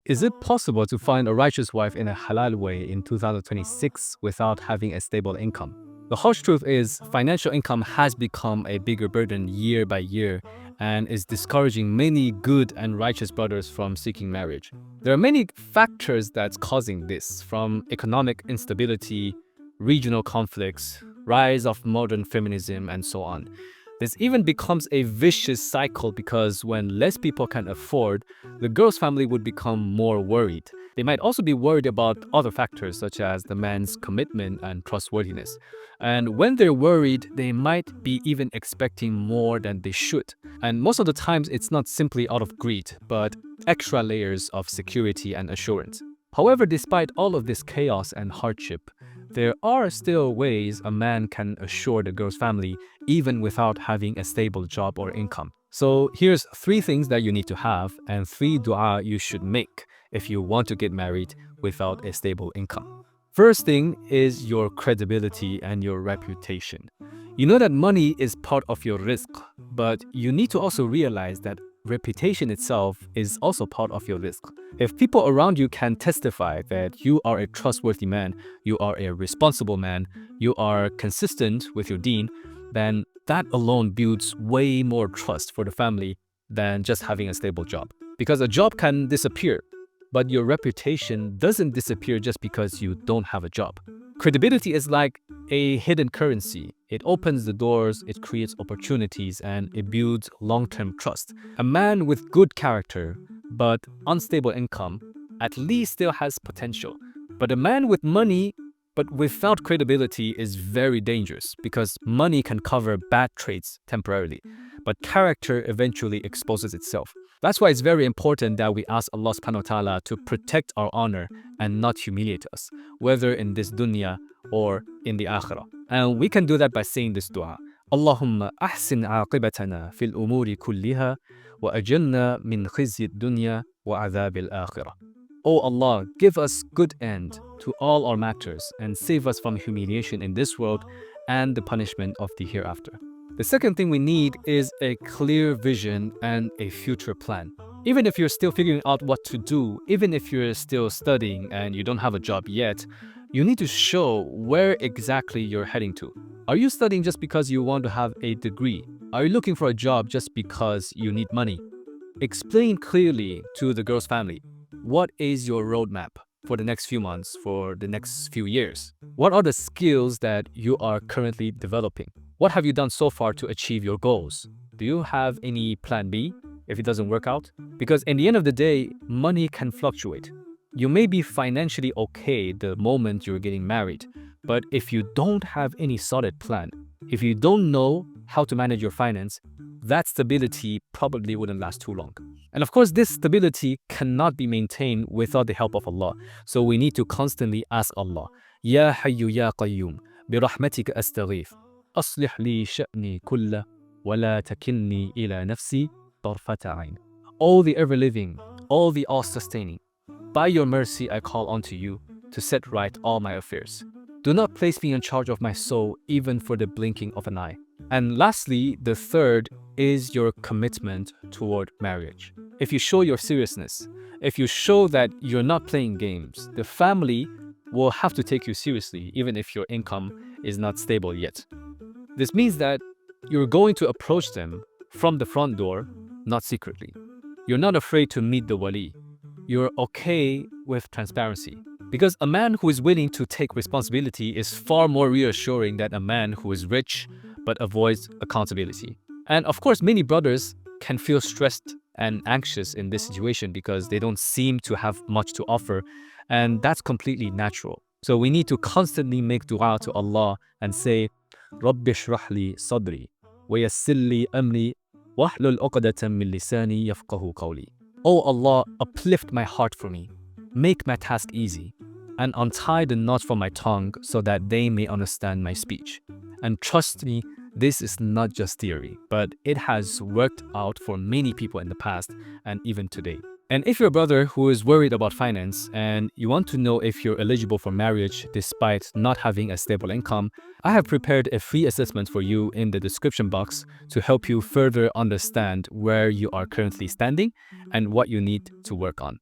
Is it possible to find a righteous wife in a halal way in 2026 without having a stable income? The harsh truth is, financial income has become a bigger burden year by year and is discouraging many good and righteous brothers from seeking marriage. There are many factors that's causing this, from economic instability, regional conflicts, rise of modern feminism, and so on. This even becomes a vicious cycle because when less people can afford, the girl's family would become more worried. They might also be worried about other factors such as the man's commitment and trustworthiness. And when they're worried, they might be even expecting more than they should. And most of the times, it's not simply out of greed, but extra layers of security and assurance. However, despite all of this chaos and hardship, there are still ways a man can assure the girl's family even without having a stable job or income. So here's 3 things that you need to have and 3 dua you should make if you want to get married without a stable income. First thing is your credibility and your reputation. You know that money is part of your rizq, but you need to also realize that reputation itself is also part of your rizq. If people around you can testify that you are a trustworthy man, you are a responsible man, you are consistent with your deen, then that alone builds way more trust for the family than just having a stable job. Because a job can disappear, but your reputation doesn't disappear just because you don't have a job. Credibility is like a hidden currency. It opens the doors, it creates opportunities, and it builds long-term trust. A man with good character but unstable income at least still has potential. But a man with money but without credibility is very dangerous because money can cover bad traits temporarily, but character eventually exposes itself. That's why it's very important that we ask Allah subhanahu wa ta'ala to protect our honor and not humiliate us, whether in this dunya or in the akhirah. And we can do that by saying this dua. Allahumma ahsin aqibatana fil umuri kulliha wa ajilna min khizyi dunya wa adhabil akhirah. O Allah, give us good end to all our matters and save us from humiliation in this world and the punishment of the hereafter. The second thing we need is a clear vision and a future plan. Even if you're still figuring out what to do, even if you're still studying and you don't have a job yet, you need to show where exactly you're heading to. Are you studying just because you want to have a degree? Are you looking for a job just because you need money? Explain clearly to the girl's family, what is your roadmap for the next few months, for the next few years? What are the skills that you are currently developing? What have you done so far to achieve your goals? Do you have any plan B if it doesn't work out? Because in the end of the day, money can fluctuate. You may be financially okay the moment you're getting married, but if you don't have any solid plan, if you don't know how to manage your finance, that stability probably wouldn't last too long. And of course, this stability cannot be maintained without the help of Allah. So we need to constantly ask Allah, Ya Hayyu Ya Qayyum, bi rahmatika astaghith, aslih li sha'ni kulla, wa la takilni ila nafsi tarfata ayn. All the ever-living, all the all-sustaining, by your mercy I call unto you to set right all my affairs. Do not place me in charge of my soul even for the blinking of an eye. And lastly, the third is your commitment toward marriage. If you show your seriousness, if you show that you're not playing games, the family will have to take you seriously even if your income is not stable yet. This means that you're going to approach them from the front door, not secretly. You're not afraid to meet the wali. You're okay with transparency. Because a man who is willing to take responsibility is far more reassuring than a man who is rich but avoids accountability. And of course, many brothers can feel stressed and anxious in this situation because they don't seem to have much to offer, and that's completely natural. So we need to constantly make dua to Allah and say, Rabbi shrah li sadri, wa yassir li amri, wahlul uqdatan min lisani yafqahu qawli. Oh Allah, uplift my heart for me, make my task easy, and untie the knots from my tongue so that they may understand my speech. And trust me, this is not just theory, but it has worked out for many people in the past and even today. And if you're a brother who is worried about finance and you want to know if you're eligible for marriage despite not having a stable income, I have prepared a free assessment for you in the description box to help you further understand where you are currently standing and what you need to work on.